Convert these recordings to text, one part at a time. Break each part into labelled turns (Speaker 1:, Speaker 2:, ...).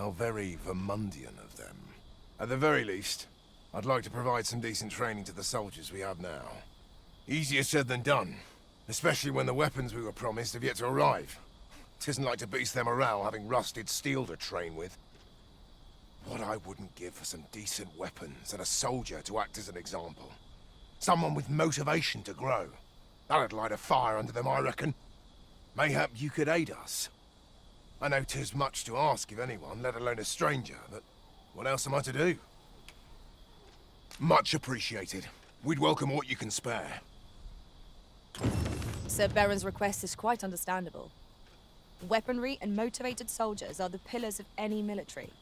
Speaker 1: How very Vermundian of them. At the very least, I'd like to provide some decent training to the soldiers we have now. Easier said than done, especially when the weapons we were promised have yet to arrive. 'Tisn't like to boost their morale having rusted steel to train with. What I wouldn't give for some decent weapons and a soldier to act as an example. Someone with motivation to grow. That'd light a fire under them, I reckon. Mayhap you could aid us. I know 'tis much to ask of anyone, let alone a stranger, but what else am I to do? Much appreciated. We'd welcome what you can spare.
Speaker 2: Sir Baron's request is quite understandable. Weaponry and motivated soldiers are the pillars of any military.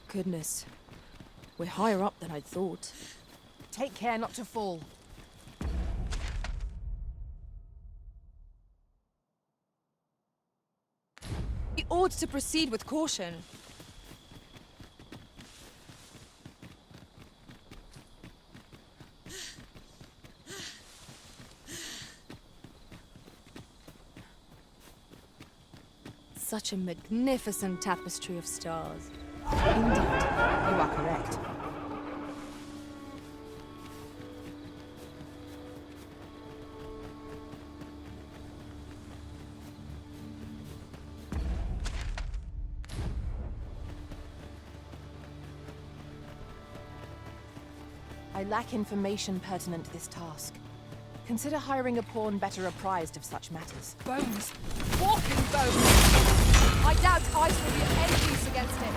Speaker 2: Goodness. We're higher up than I'd thought.
Speaker 3: Take care not to fall.
Speaker 2: We ought to proceed with caution. Such a magnificent tapestry of stars.
Speaker 3: Indeed, you are correct. I lack information pertinent to this task. Consider hiring a pawn better apprised of such matters.
Speaker 2: Bones! Walking bones! I doubt ice will be of any use against it.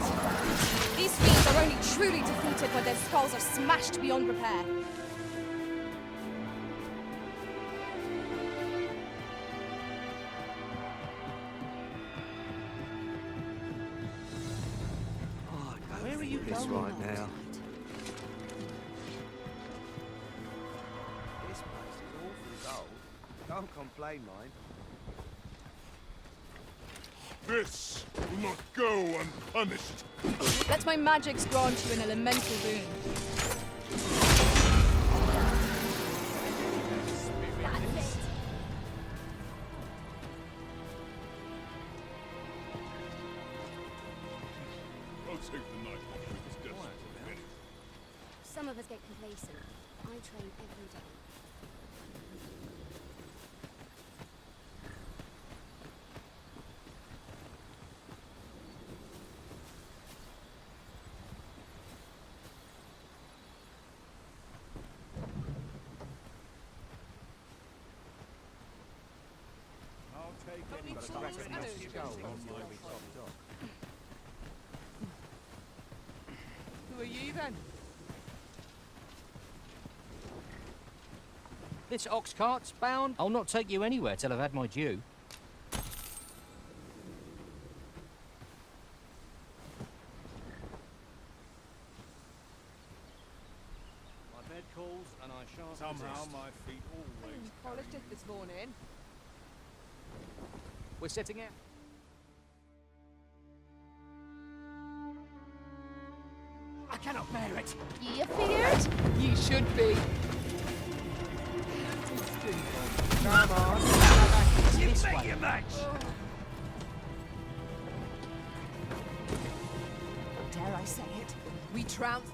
Speaker 2: These fiends are only truly defeated when their skulls are smashed beyond repair.
Speaker 4: Where are you going right now? This place is awfully dull. Don't complain, mind.
Speaker 1: This will not go unpunished.
Speaker 2: Let my magics grant you an elemental boon.
Speaker 1: I'll take the night off with this death.
Speaker 5: Some of us get complacent. I train every day.
Speaker 3: Who are you then?
Speaker 6: This ox cart's bound. I'll not take you anywhere till I've had my due.
Speaker 4: My bed calls and I shan't
Speaker 1: Somehow
Speaker 4: resist.
Speaker 1: my feet always.
Speaker 3: Polished it this morning.
Speaker 6: We're setting out.
Speaker 4: I cannot bear it.
Speaker 3: You feared? You should be. Come on.
Speaker 4: You make your match.
Speaker 3: Dare I say it? We trounce.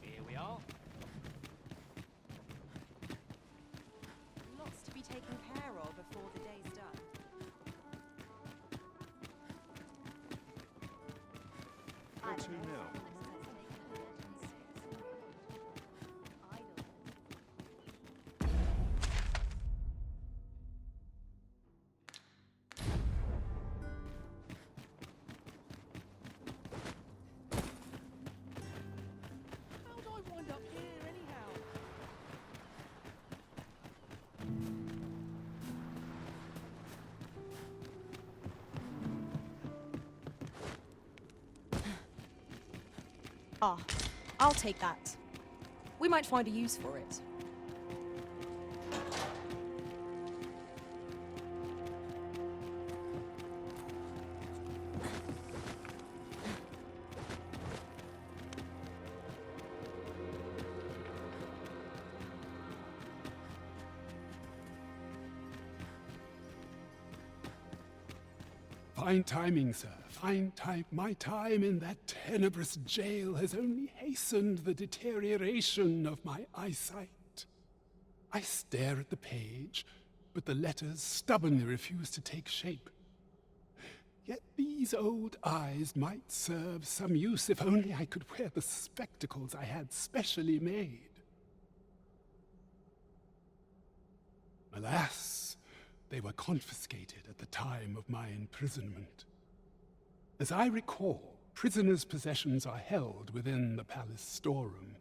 Speaker 6: Here we are.
Speaker 7: Lots to be taken care of before the day's done.
Speaker 4: Where to now?
Speaker 2: Ah, I'll take that. We might find a use for it.
Speaker 8: Fine timing, sir. Fine time. My time in that tenebrous jail has only hastened the deterioration of my eyesight. I stare at the page, but the letters stubbornly refuse to take shape. Yet these old eyes might serve some use if only I could wear the spectacles I had specially made. Alas, they were confiscated at the time of my imprisonment. As I recall, prisoners' possessions are held within the palace storeroom.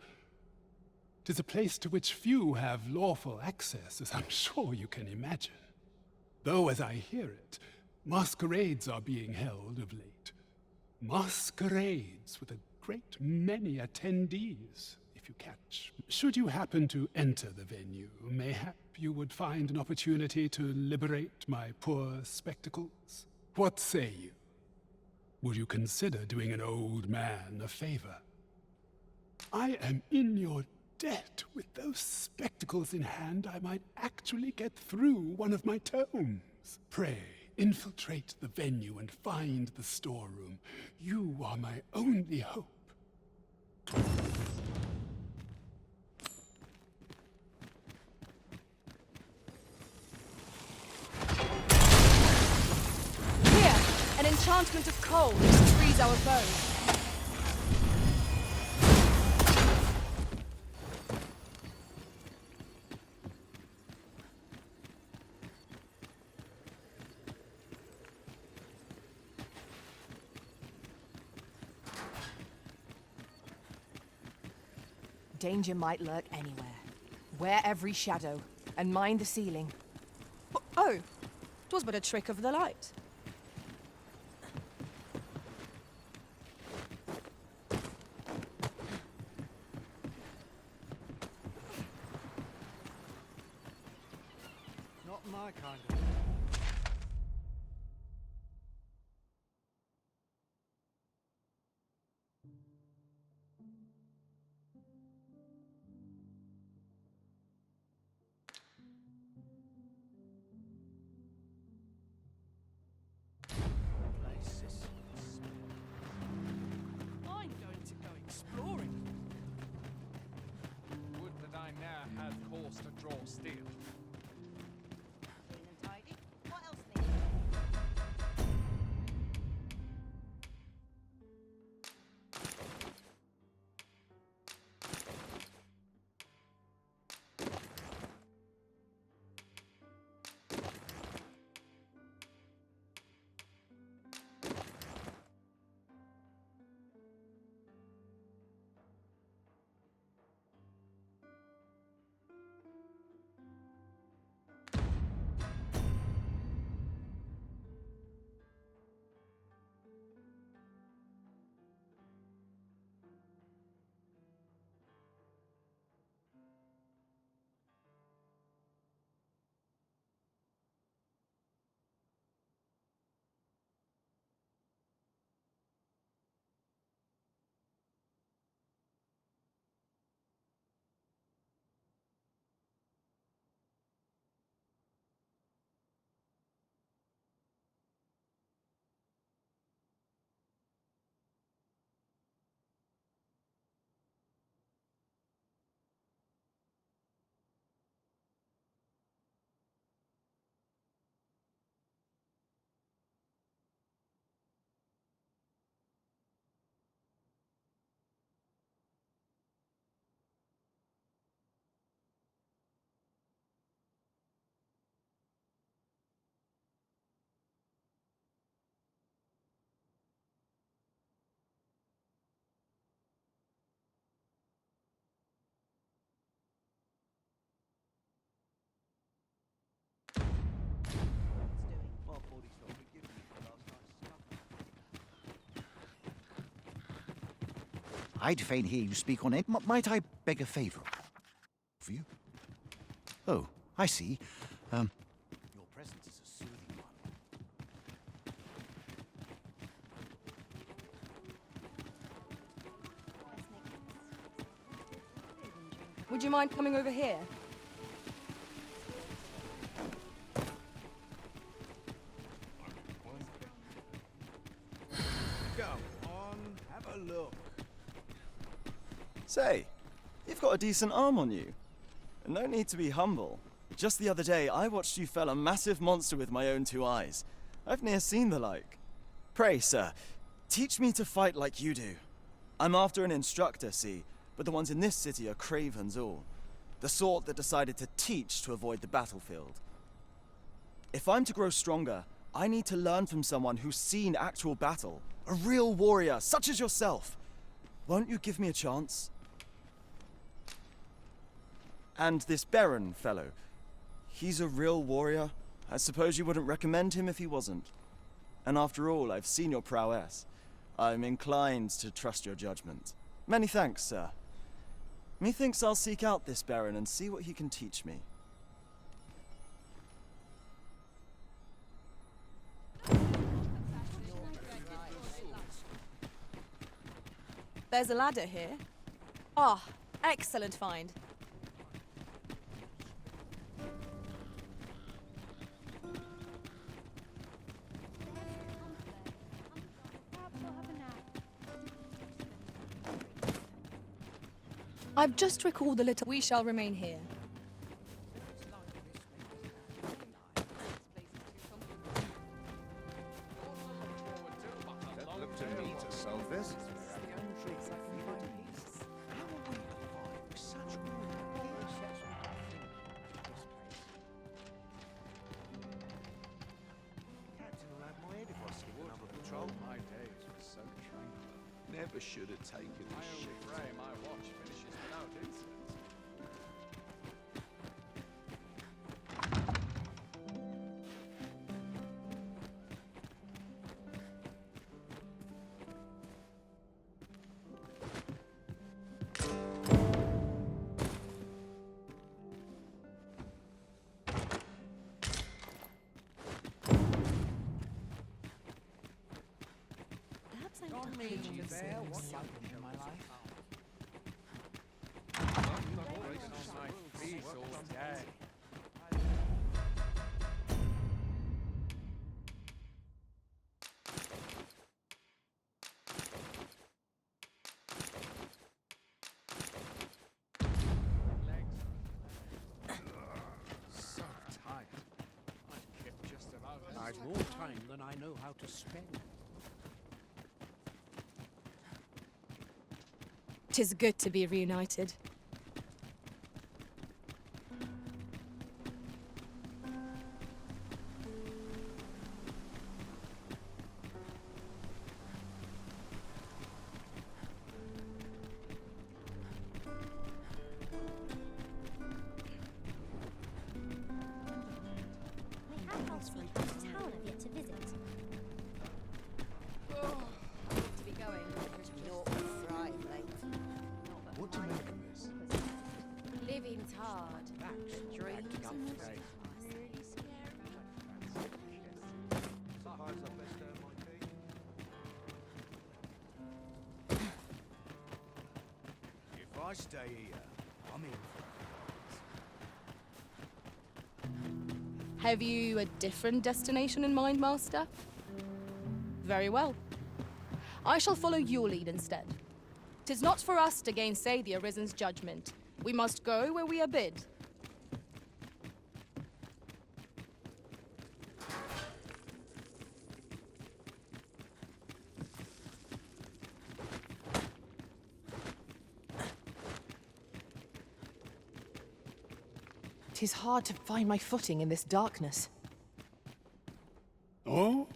Speaker 8: 'Tis a place to which few have lawful access, as I'm sure you can imagine. Though, as I hear it, masquerades are being held of late. Masquerades with a great many attendees, if you catch. Should you happen to enter the venue, mayhap you would find an opportunity to liberate my poor spectacles. What say you? Would you consider doing an old man a favor? I am in your debt. With those spectacles in hand, I might actually get through one of my tomes. Pray, infiltrate the venue and find the storeroom. You are my only hope.
Speaker 2: Here, an enchantment of cold to freeze our bones.
Speaker 3: Danger might lurk anywhere. Wear every shadow, and mind the ceiling.
Speaker 2: Oh, 'twas but a trick of the light.
Speaker 4: Not my kind of...
Speaker 9: I'm going to go exploring. Would that I now had cause to draw steel.
Speaker 7: Clean and tidy. What else needs?
Speaker 10: I'd fain hear you speak on it. Might I beg a favor of you? Oh, I see. Your presence is a soothing one.
Speaker 2: Would you mind coming over here?
Speaker 4: Come on, have a look.
Speaker 11: Say, you've got a decent arm on you. No need to be humble. Just the other day, I watched you fell a massive monster with my own 2 eyes. I've ne'er seen the like. Pray, sir, teach me to fight like you do. I'm after an instructor, see, but the ones in this city are cravens all. The sort that decided to teach to avoid the battlefield. If I'm to grow stronger, I need to learn from someone who's seen actual battle. A real warrior, such as yourself. Won't you give me a chance? And this Baron fellow, he's a real warrior. I suppose you wouldn't recommend him if he wasn't. And after all, I've seen your prowess. I'm inclined to trust your judgment. Many thanks, sir. Methinks I'll seek out this Baron and see what he can teach me.
Speaker 2: There's a ladder here. Ah, excellent find. I've just recalled a little. We shall remain here.
Speaker 4: Look to me to solve this. Captain will have my head if I skip another patrol.
Speaker 9: My days were so tranquil.
Speaker 4: Never should have taken
Speaker 9: I
Speaker 4: the
Speaker 9: only
Speaker 4: shit.
Speaker 9: pray my watch finishes without incident.
Speaker 5: Perhaps I'm
Speaker 9: Don't
Speaker 5: not
Speaker 9: mean
Speaker 5: clear
Speaker 9: you
Speaker 5: on
Speaker 9: there,
Speaker 5: something
Speaker 9: what's
Speaker 5: selfish
Speaker 9: happened
Speaker 5: in my life.
Speaker 9: Breaking on my feet all day. So tired. I've kept just about
Speaker 6: I've more time than I know how to spend.
Speaker 2: 'Tis good to be reunited.
Speaker 5: My housemates from town I've yet to visit.
Speaker 2: To be going.
Speaker 7: Not fried, mate.
Speaker 4: What do you make of this?
Speaker 7: Living's hard. The dreams
Speaker 6: Acting up
Speaker 7: are
Speaker 6: today.
Speaker 7: really scary.
Speaker 4: Suppose I best earn my keep. If I stay here, I'm in for
Speaker 2: Have you a different destination in mind, Master? Very well. I shall follow your lead instead. 'Tis not for us to gainsay the Arisen's judgment. We must go where we are bid.
Speaker 3: Tis hard to find my footing in this darkness.
Speaker 8: Oh,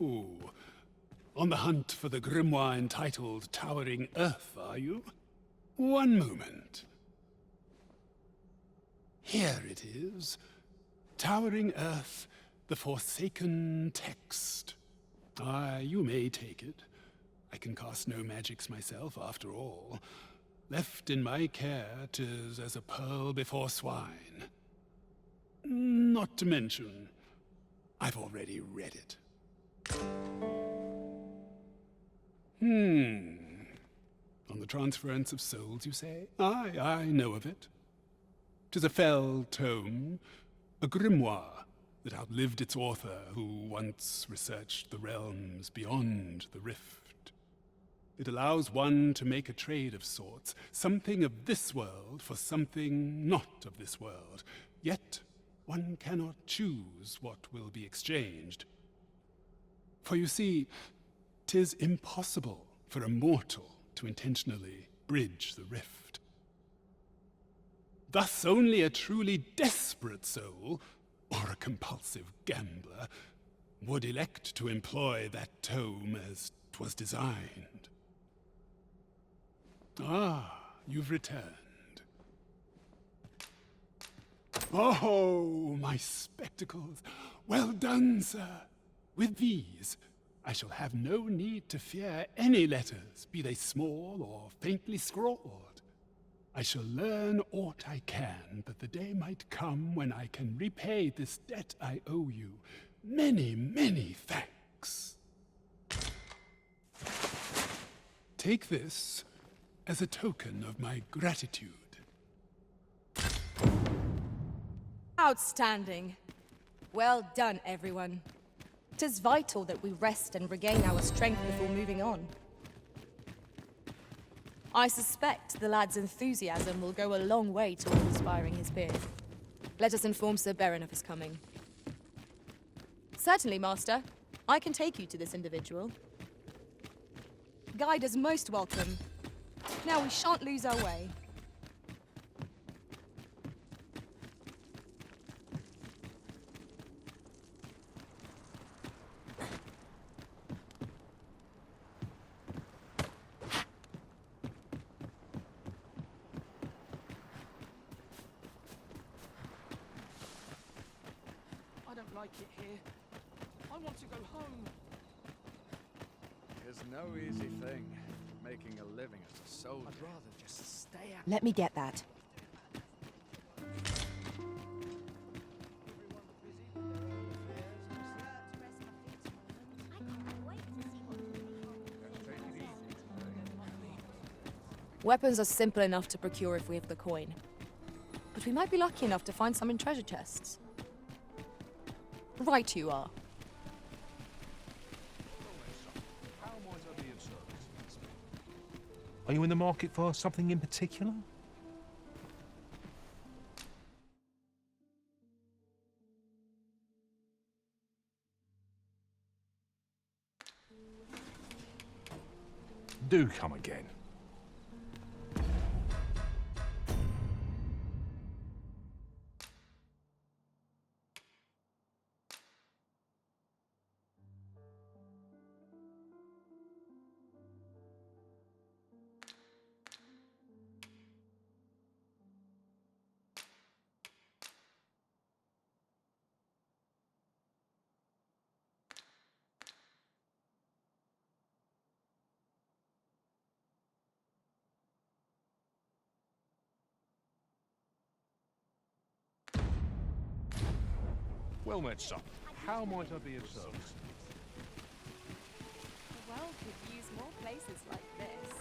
Speaker 8: on the hunt for the grimoire entitled Towering Earth, are you? One moment. Here it is. Towering Earth, the Forsaken Text. You may take it. I can cast no magics myself, after all. Left in my care, 'tis as a pearl before swine. Not to mention, I've already read it. On the transference of souls, you say? Aye, I know of it. 'Tis a fell tome, a grimoire that outlived its author, who once researched the realms beyond the rift. It allows one to make a trade of sorts, something of this world for something not of this world. Yet one cannot choose what will be exchanged. For you see, 'tis impossible for a mortal to intentionally bridge the rift. Thus only a truly desperate soul, or a compulsive gambler, would elect to employ that tome as 'twas designed. Ah, you've returned. Oh, my spectacles! Well done, sir! With these, I shall have no need to fear any letters, be they small or faintly scrawled. I shall learn aught I can, that the day might come when I can repay this debt I owe you. Many, many thanks. Take this as a token of my gratitude.
Speaker 2: Outstanding. Well done, everyone. 'Tis vital that we rest and regain our strength before moving on. I suspect the lad's enthusiasm will go a long way toward inspiring his peers. Let us inform Sir Beren of his coming. Certainly, Master. I can take you to this individual. Guide is most welcome. Now we shan't lose our way.
Speaker 6: I don't like it here. I want to go home.
Speaker 9: It's no easy thing, making a living as a soldier.
Speaker 6: I'd rather just stay out.
Speaker 3: Let me get that.
Speaker 2: Weapons are simple enough to procure if we have the coin. But we might be lucky enough to find some in treasure chests. Right you are.
Speaker 9: How might I be of service?
Speaker 12: Are you in the market for something in particular? Do come again. Well met, son. How might I be of service?
Speaker 2: The world could use more places like this.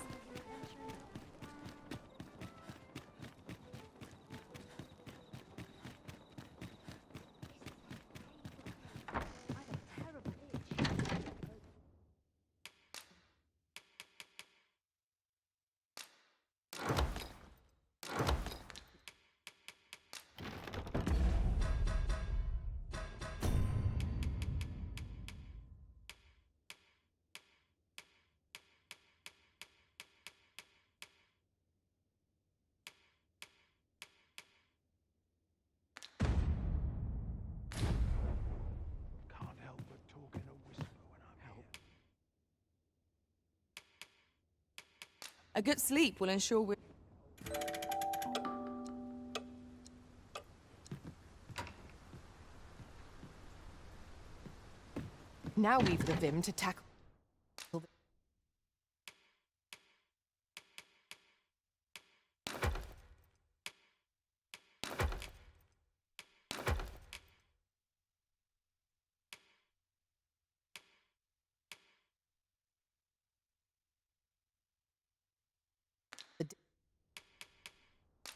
Speaker 12: Can't help but talk in a whisper when I'm here.
Speaker 2: A good sleep will ensure we...
Speaker 3: Now we've the vim to tackle.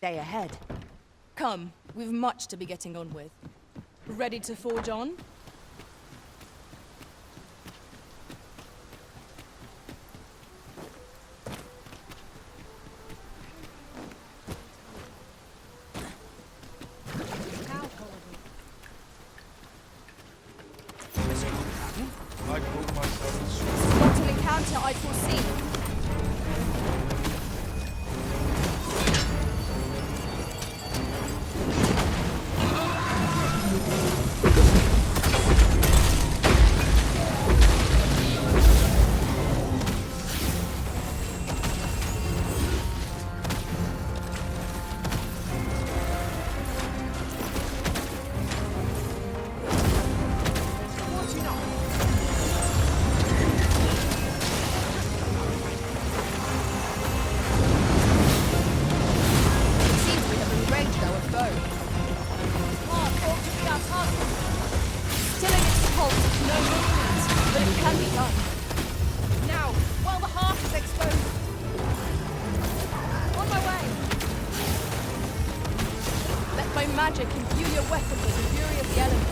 Speaker 3: Day ahead.
Speaker 2: Come, we've much to be getting on with. Ready to forge on?
Speaker 12: I call myself
Speaker 2: Not an encounter I'd foreseen. Magic imbue your weapon with the fury of the elements.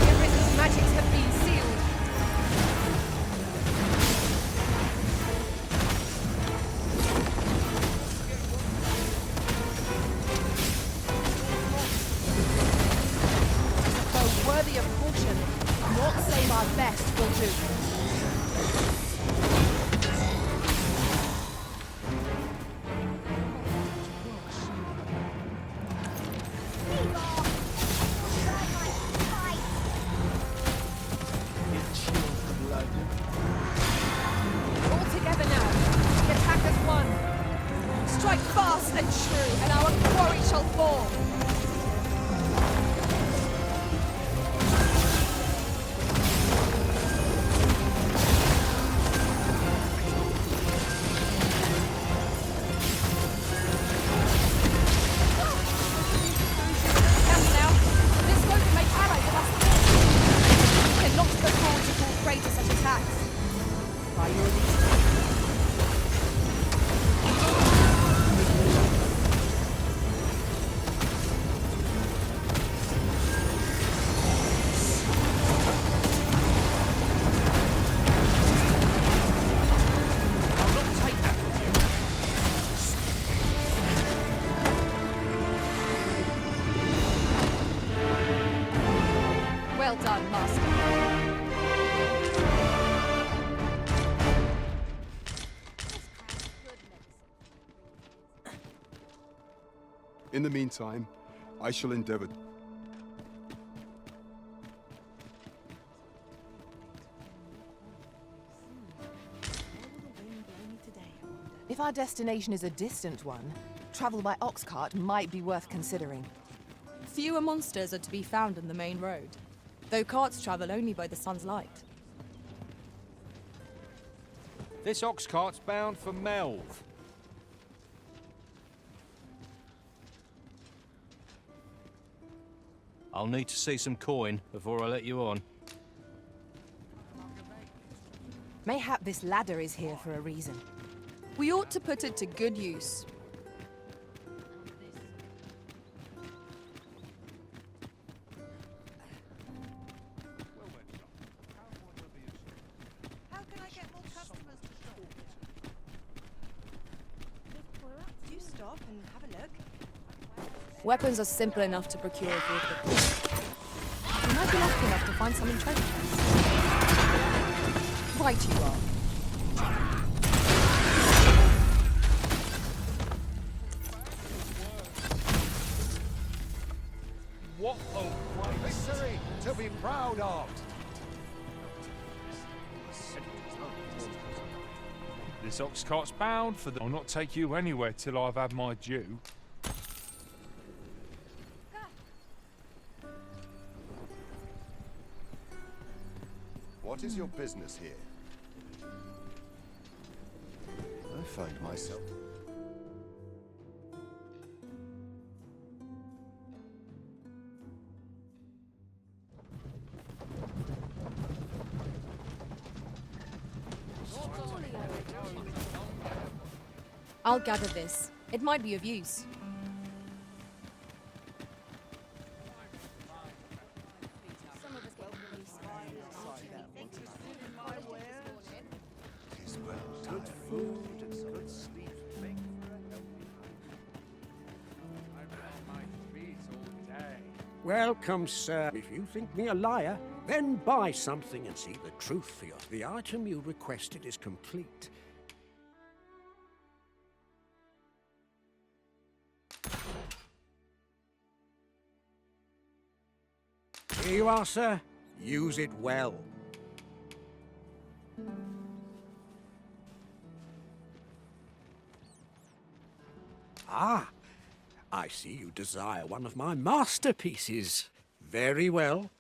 Speaker 2: Everything's magics have been sealed. Worthy of caution, not save our best will do. All together now, the attack as one. Strike fast and true, and our quarry shall fall. Well done, Master.
Speaker 13: In the meantime, I shall endeavor.
Speaker 3: If our destination is a distant one, travel by ox cart might be worth considering.
Speaker 2: Fewer monsters are to be found on the main road, though carts travel only by the sun's light.
Speaker 6: This ox cart's bound for Melv. I'll need to see some coin before I let you on.
Speaker 3: Mayhap this ladder is here for a reason.
Speaker 2: We ought to put it to good use.
Speaker 7: How can I get more customers to shop? Do stop and have a look?
Speaker 2: Weapons are simple enough to procure if we might be lucky enough to find some in treasure chests. Right you are.
Speaker 12: what a victory to be proud of. This ox cart's bound for the... I'll not take you anywhere till I've had my due.
Speaker 13: What is your business here? I find myself...
Speaker 2: I'll gather this. It might be of use.
Speaker 5: Some of us get complacent.
Speaker 4: Good food and good sleep make for a healthy
Speaker 12: I've read my feet all day.
Speaker 14: Welcome, sir. If you think me a liar, then buy something and see the truth for you. The item you requested is complete. Here you are, sir. Use it well. Ah, I see you desire one of my masterpieces. Very well.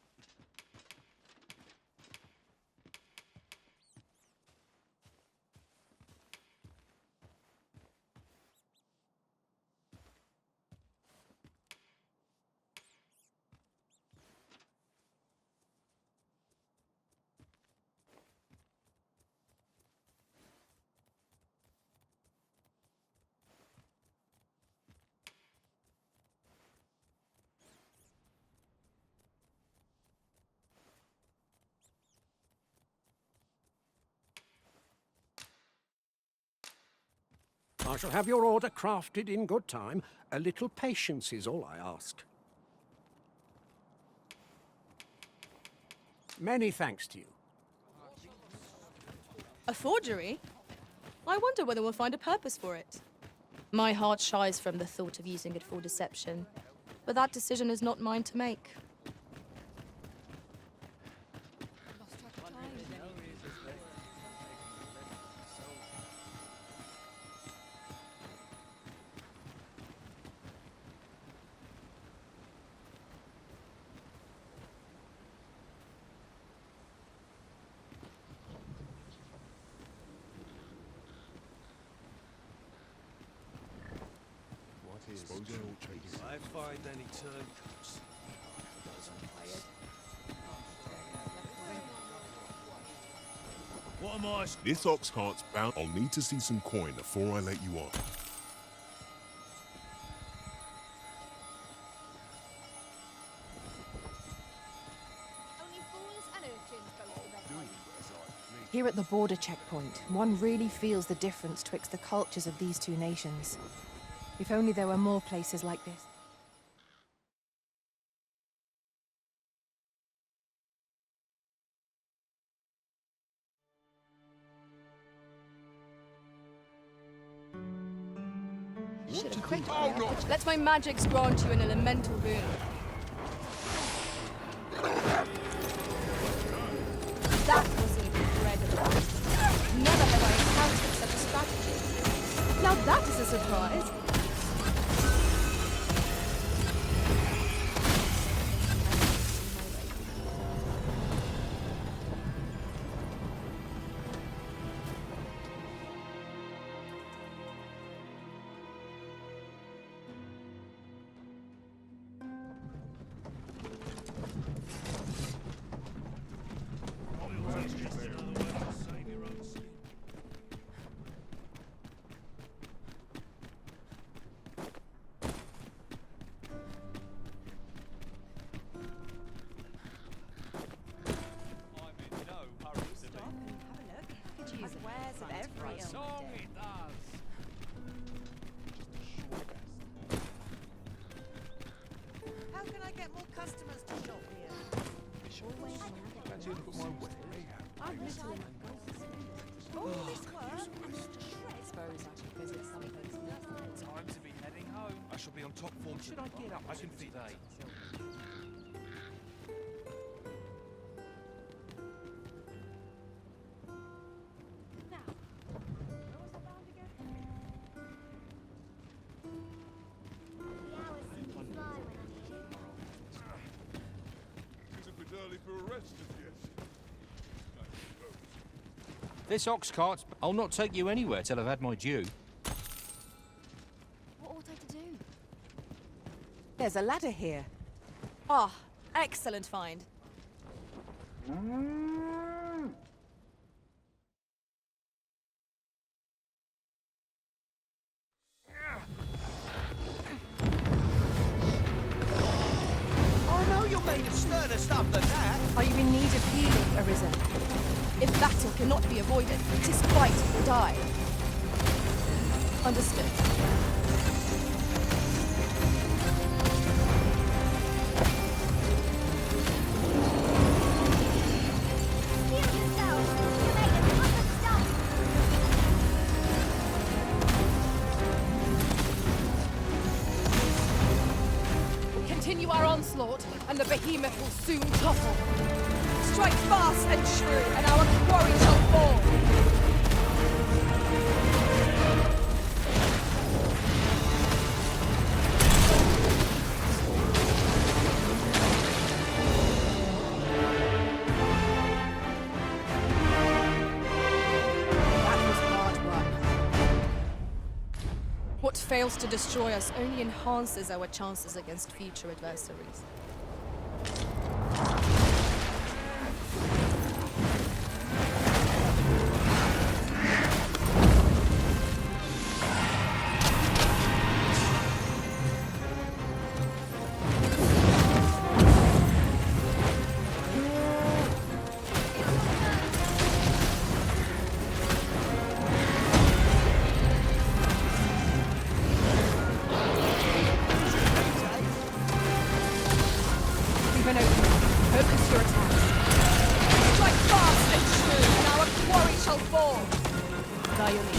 Speaker 14: I shall have your order crafted in good time. A little patience is all I ask. Many thanks to you.
Speaker 2: A forgery? I wonder whether we'll find a purpose for it. My heart shies from the thought of using it for deception, but that decision is not mine to make.
Speaker 4: I find any turncoats. What am I?
Speaker 15: This ox cart's bound. I'll need to see some coin before I let you on.
Speaker 5: Only fools and urchins go to the bed.
Speaker 3: Here at the border checkpoint, one really feels the difference twixt the cultures of these two nations. If only there were more places like this.
Speaker 2: Should have quickly. Let my magics grant you an elemental boon. That was incredible. Never have I encountered such a strategy. Now that is a surprise.
Speaker 7: How can I get more customers to shop here?
Speaker 5: I'm literally
Speaker 7: All this work?
Speaker 5: suppose I should visit some places.
Speaker 4: Time to be heading home. I shall be on top form. Should I get up? I can feed today.
Speaker 15: It's a bit early for a rest as yet.
Speaker 6: This ox cart, I'll not take you anywhere till I've had my due.
Speaker 5: What ought I to do?
Speaker 3: There's a ladder here.
Speaker 2: Ah, excellent find.
Speaker 7: sterner stuff than that.
Speaker 3: Are you in need of healing, Arisen?
Speaker 2: If battle cannot be avoided, 'tis fight or die. Understood. Continue our onslaught, and the behemoth will soon topple. Strike fast and true, and our quarry shall fall.
Speaker 3: That was hard work.
Speaker 2: What fails to destroy us only enhances our chances against future adversaries.
Speaker 3: Even open. Focus your attacks.
Speaker 2: Strike fast and true, and our quarry shall fall.
Speaker 3: By your means.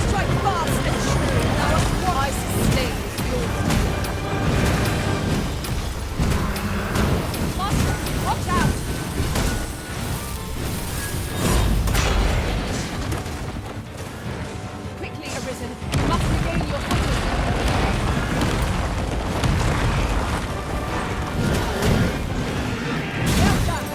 Speaker 2: Strike fast and true, and our quarry sustains yours. Master, watch out! Quickly, Arisen, you must regain your footing. Well done.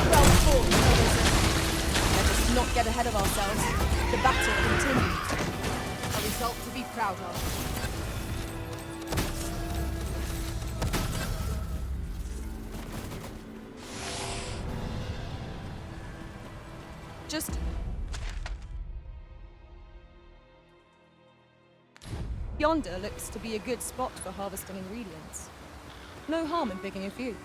Speaker 2: Well fought, Arisen. Let us not get ahead of ourselves. The battle continues. A result to be proud of. Just... Yonder looks to be a good spot for harvesting ingredients. No harm in picking a few.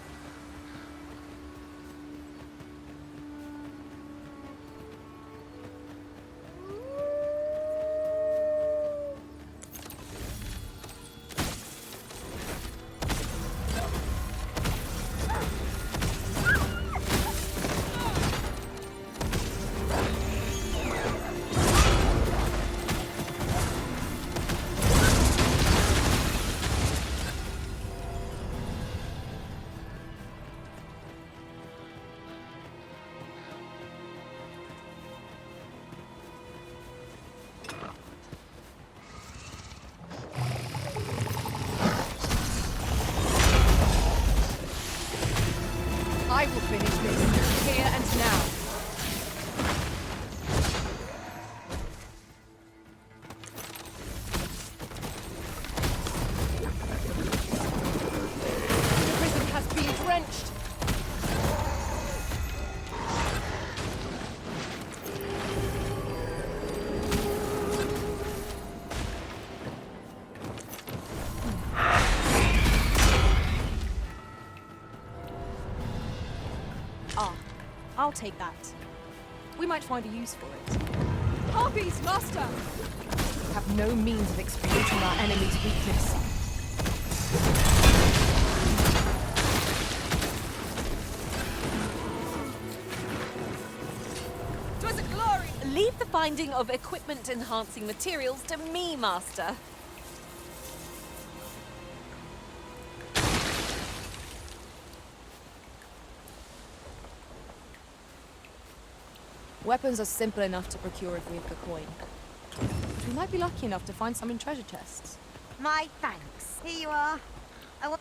Speaker 2: I'll take that. We might find a use for it. Harpies, Master!
Speaker 3: We have no means of exploiting our enemy's weakness.
Speaker 2: Twas a glory!
Speaker 16: Leave the finding of equipment-enhancing materials to me, Master.
Speaker 2: Weapons are simple enough to procure if we have the coin. We might be lucky enough to find some in treasure chests.
Speaker 5: My thanks. Here you are. I will...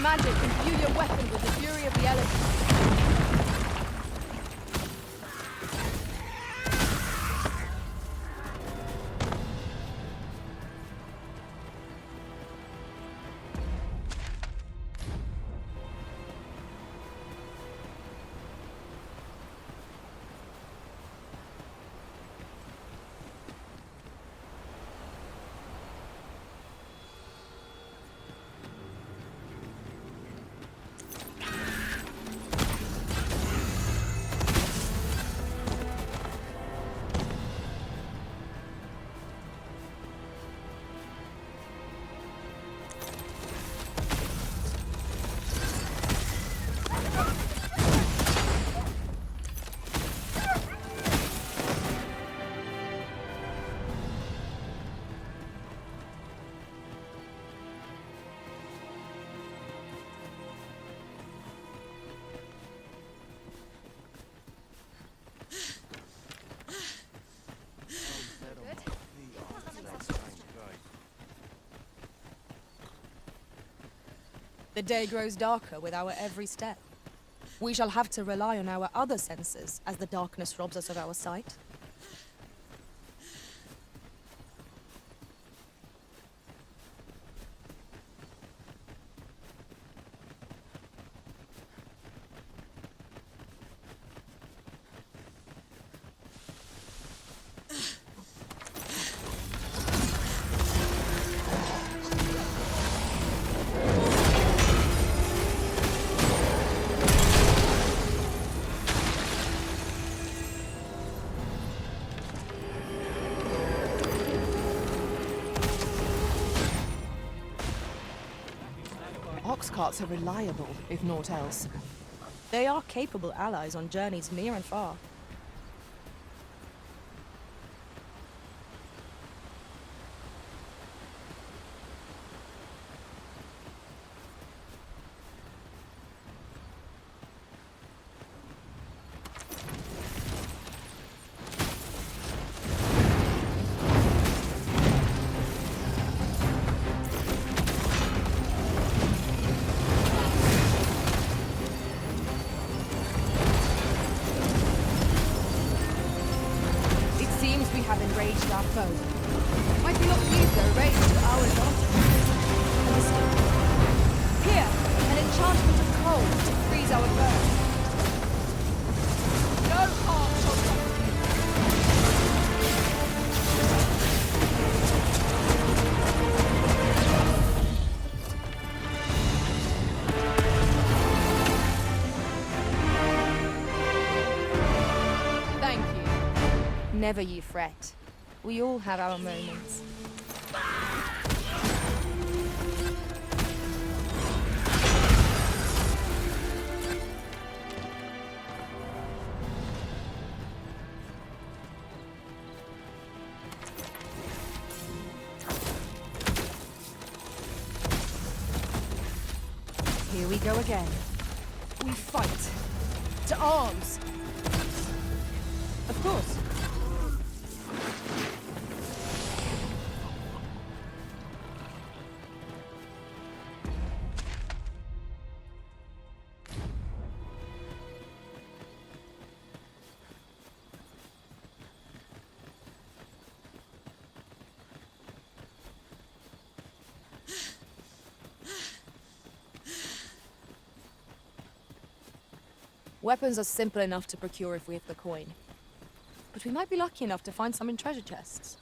Speaker 2: Magic imbue your weapon with the fury of the elements. The day grows darker with our every step. We shall have to rely on our other senses as the darkness robs us of our sight.
Speaker 3: Ox carts are reliable, if naught else.
Speaker 2: They are capable allies on journeys near and far. Have enraged our foe. Might we not use their rage to our advantage? Understood. Here, an enchantment of cold to freeze our burn. No harm shall come to you. Thank you. Never you fret. We all have our moments.
Speaker 3: Here we go again.
Speaker 2: We fight. To arms. Of course. Weapons are simple enough to procure if we have the coin. But we might be lucky enough to find some in treasure chests.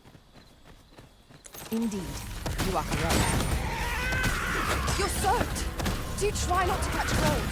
Speaker 3: Indeed. You are correct.
Speaker 2: You're soaked! Do try not to catch cold.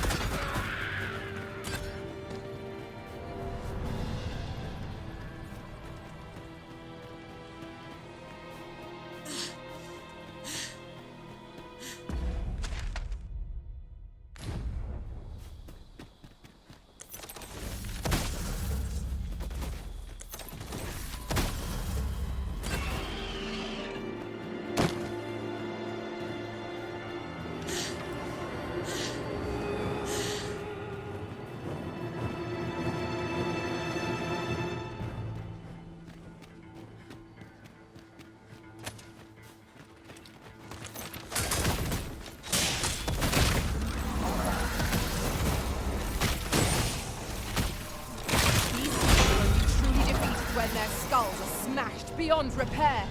Speaker 2: When their skulls are smashed beyond repair.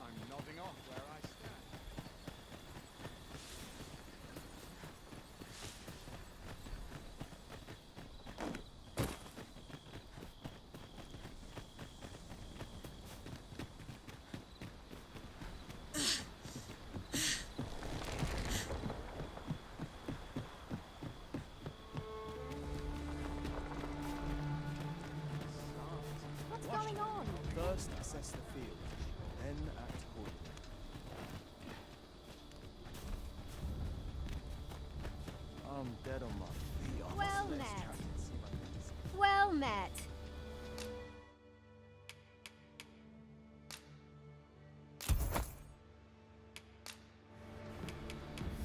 Speaker 9: I'm nodding off where I stand.
Speaker 5: What's going on?
Speaker 11: First, assess the field, then act accordingly. I'm dead on my feet.
Speaker 5: Well met. Well met.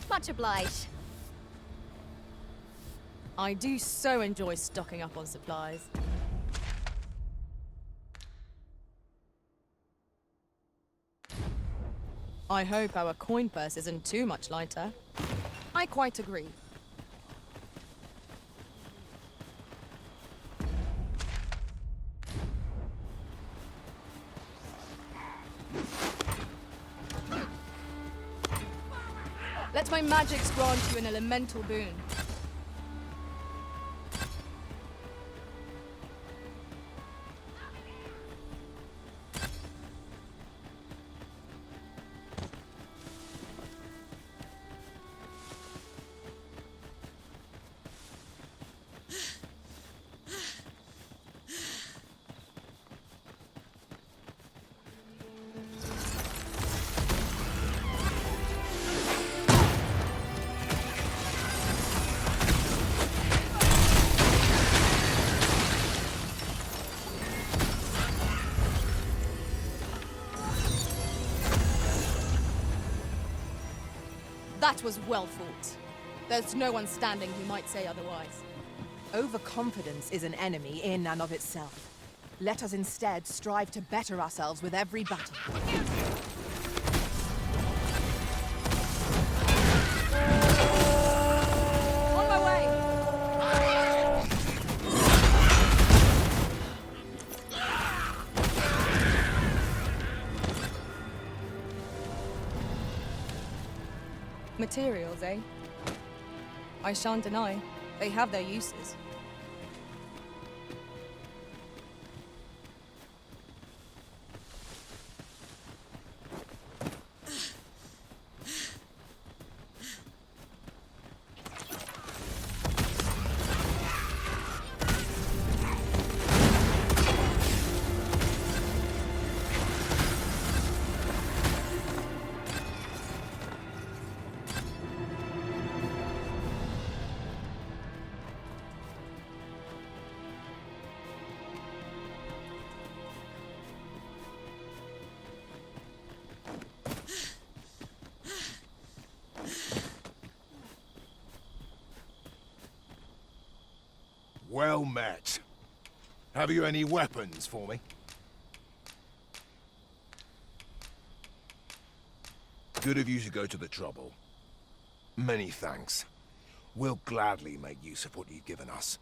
Speaker 5: Much obliged.
Speaker 2: I do so enjoy stocking up on supplies. I hope our coin purse isn't too much lighter. I quite agree. Let my magics grant you an elemental boon. That was well fought. There's no one standing who might say otherwise.
Speaker 3: Overconfidence is an enemy in and of itself. Let us instead strive to better ourselves with every battle.
Speaker 2: On my way! Materials, eh? I shan't deny. They have their uses.
Speaker 1: Well met. Have you any weapons for me? Good of you to go to the trouble. Many thanks. We'll gladly make use of what you've given us.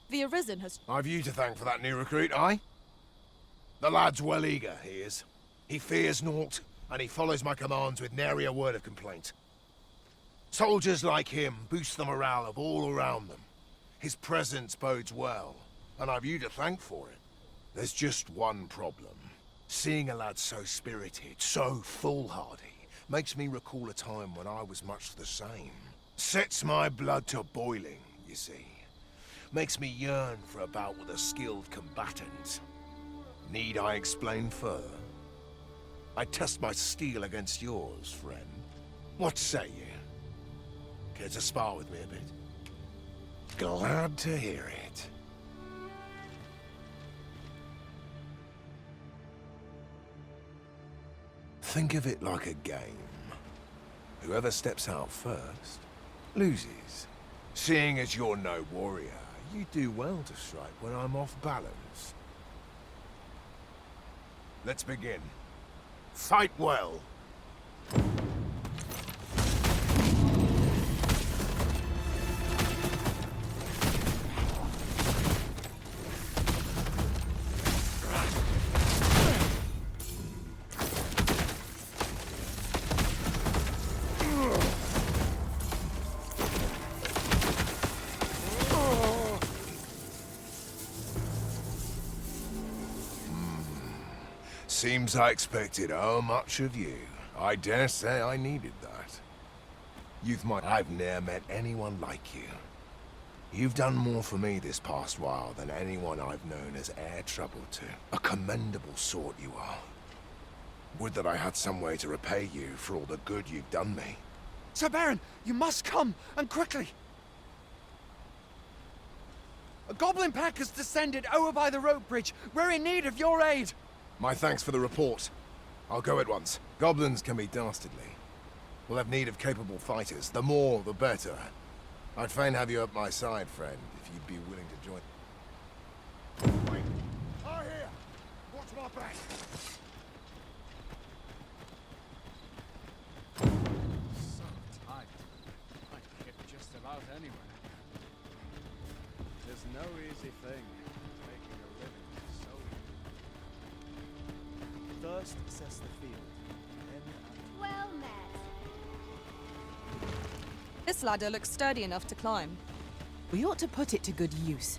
Speaker 2: The Arisen has...
Speaker 1: I've you to thank for that new recruit, aye? The lad's well eager, he is. He fears naught, and he follows my commands with nary a word of complaint. Soldiers like him boost the morale of all around them. His presence bodes well, and I've you to thank for it. There's just one problem. Seeing a lad so spirited, so foolhardy, makes me recall a time when I was much the same. Sets my blood to boiling, you see. Makes me yearn for a bout with a skilled combatant. Need I explain further? I test my steel against yours, friend. What say you? Care to spar with me a bit? Glad to hear it. Think of it like a game. Whoever steps out first, loses. Seeing as you're no warrior, you do well to strike when I'm off balance. Let's begin. Fight well. Seems I expected how much of you. I dare say I needed that. I've ne'er met anyone like you. You've done more for me this past while than anyone I've known has e'er troubled to. A commendable sort you are. Would that I had some way to repay you for all the good you've done me.
Speaker 17: Sir Baron, you must come, and quickly! A goblin pack has descended over by the rope bridge. We're in need of your aid!
Speaker 1: My thanks for the report. I'll go at once. Goblins can be dastardly. We'll have need of capable fighters. The more, the better. I'd fain have you at my side, friend, if you'd be willing to join. Wait! I here! Watch my back!
Speaker 9: So tight. I can get just about anywhere. There's no easy thing. Making a living is so easy.
Speaker 11: First, assess the field. Then...
Speaker 5: Well met.
Speaker 2: This ladder looks sturdy enough to climb.
Speaker 3: We ought to put it to good use.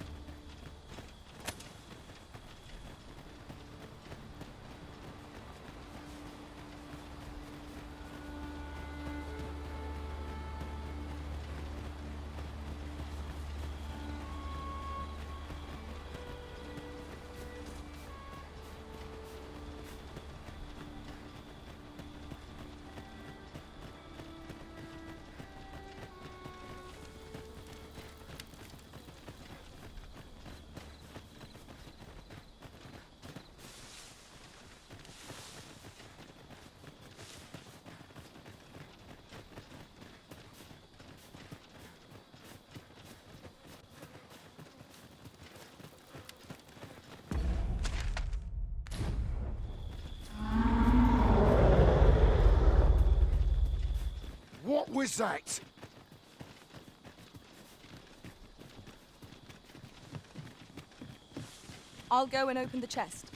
Speaker 1: What was that?
Speaker 2: I'll go and open the chest.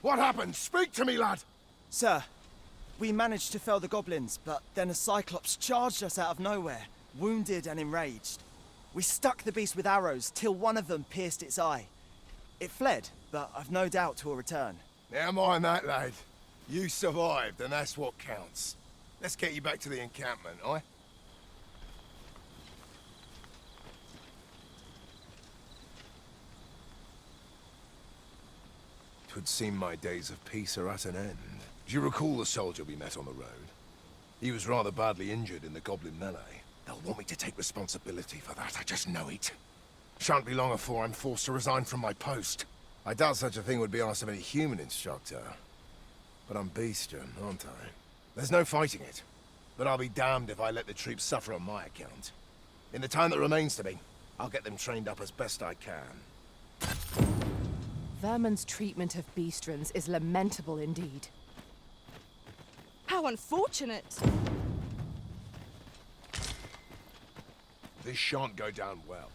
Speaker 1: What happened? Speak to me, lad!
Speaker 11: Sir, we managed to fell the goblins, but then a cyclops charged us out of nowhere, wounded and enraged. We stuck the beast with arrows till one of them pierced its eye. It fled, but I've no doubt 'twill return.
Speaker 1: Never mind that, lad. You survived, and that's what counts. Let's get you back to the encampment, aye? 'Twould seem my days of peace are at an end. Do you recall the soldier we met on the road? He was rather badly injured in the goblin melee. They'll want me to take responsibility for that, I just know it. Shan't be long before I'm forced to resign from my post. I doubt such a thing would be asked of any human instructor. But I'm bestian, aren't I? There's no fighting it. But I'll be damned if I let the troops suffer on my account. In the time that remains to me, I'll get them trained up as best I can.
Speaker 3: Vermin's treatment of beastrons is lamentable indeed.
Speaker 2: How unfortunate!
Speaker 1: This shan't go down well.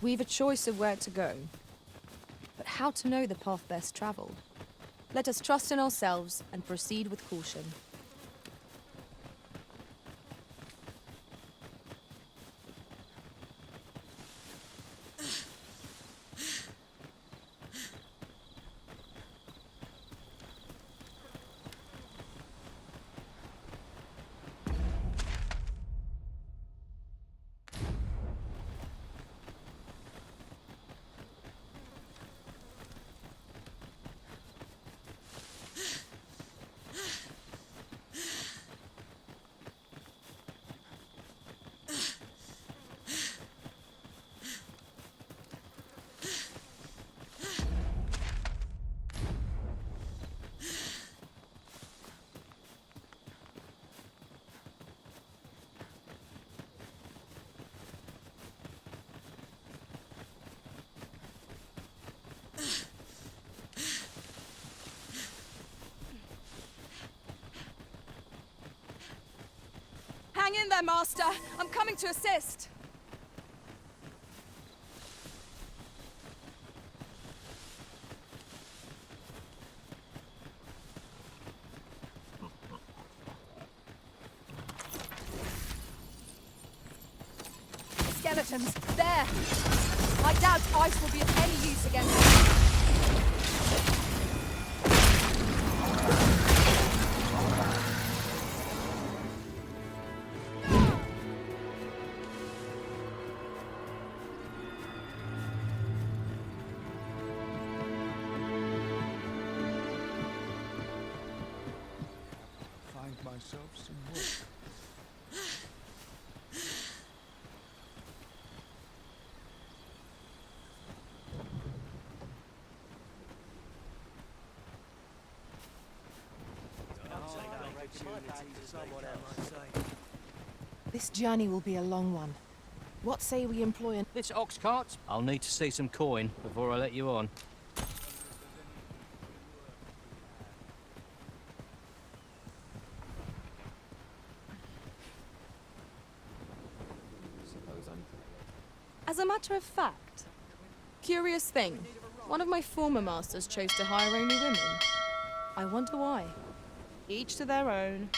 Speaker 2: We've a choice of where to go, but how to know the path best travelled? Let us trust in ourselves and proceed with caution. Hang in there, Master! I'm coming to assist! Skeletons! There! I doubt ice will be of any use against them.
Speaker 12: Myself some work.
Speaker 3: This journey will be a long one. What say we employ an...
Speaker 6: This ox cart? I'll need to see some coin before I let you on.
Speaker 2: fact. Curious thing, one of my former masters chose to hire only women. I wonder why. Each to their own.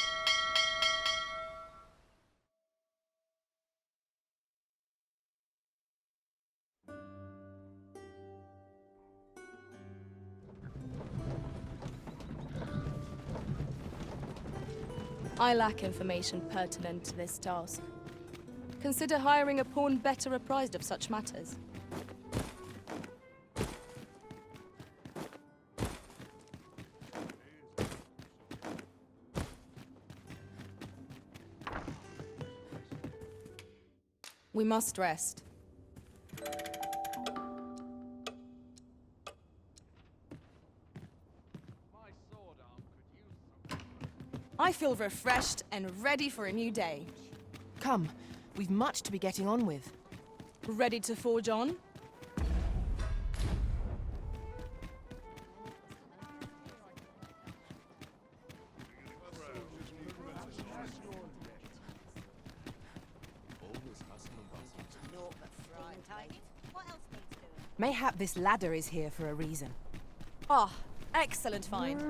Speaker 2: I lack information pertinent to this task. Consider hiring a pawn better apprised of such matters. We must rest. I feel refreshed and ready for a new day.
Speaker 3: Come, we've much to be getting on with.
Speaker 2: Ready to forge on?
Speaker 3: Mayhap this ladder is here for a reason.
Speaker 2: Ah, excellent find.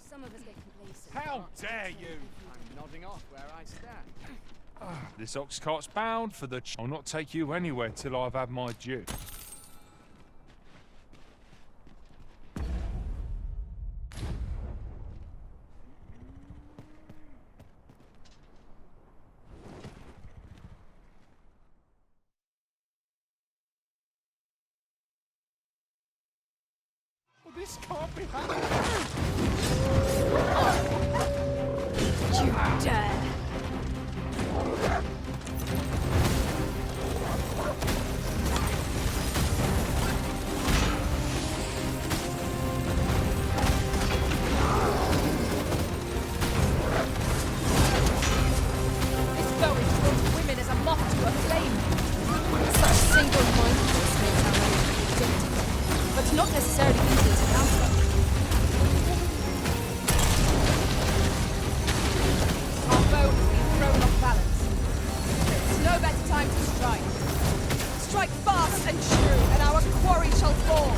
Speaker 5: Some of us get complacent.
Speaker 4: How dare you!
Speaker 9: I'm nodding off where I stand.
Speaker 12: This ox cart's bound for the I'll not take you anywhere till I've had my due.
Speaker 4: This can't be happening!
Speaker 2: You dare! This bow is drawn women as a moth to a flame. Such single-mindedness makes our enemy addicted, but not necessarily easy to counter. Our bow has been thrown off balance. It's no better time to strike. Strike fast and true, and our quarry shall fall.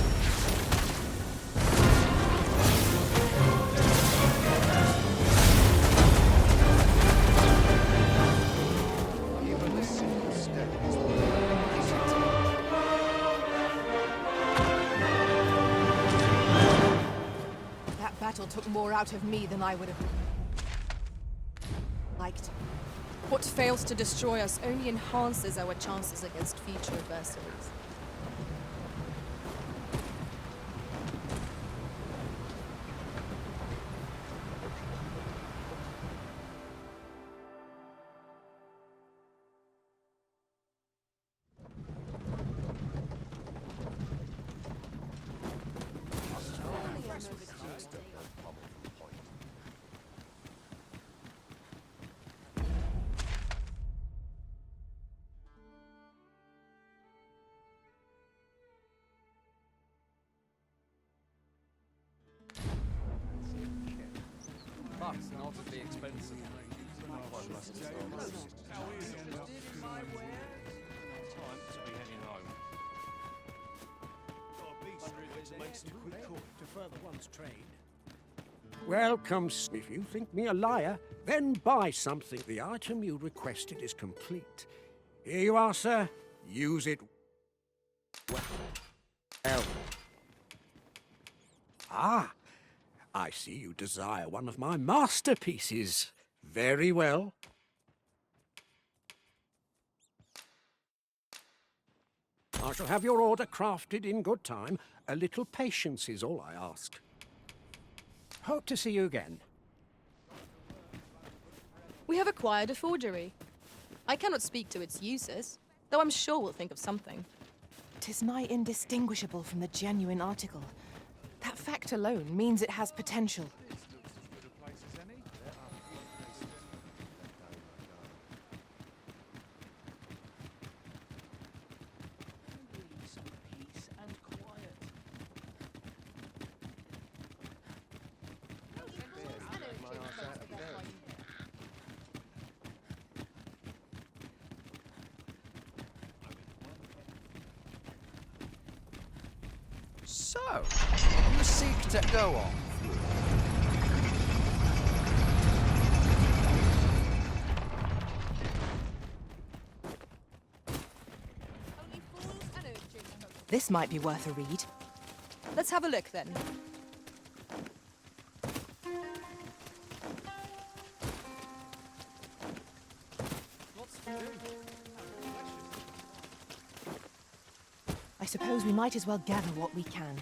Speaker 10: Even a single step is
Speaker 3: That battle took more out of me than I would have liked.
Speaker 2: What fails to destroy us only enhances our chances against future adversaries.
Speaker 9: But not at the expense of
Speaker 14: Welcome. If you think me a liar, then buy something. The item you requested is complete. Here you are, sir. Use it well. Ah, I see you desire one of my masterpieces. Very well. I shall have your order crafted in good time. A little patience is all I ask. Hope to see you again.
Speaker 2: We have acquired a forgery. I cannot speak to its uses, though I'm sure we'll think of something.
Speaker 3: 'Tis nigh indistinguishable from the genuine article. That fact alone means it has potential.
Speaker 9: So, you seek to go on.
Speaker 3: This might be worth a read.
Speaker 2: Let's have a look then.
Speaker 3: I suppose we might as well gather what we can.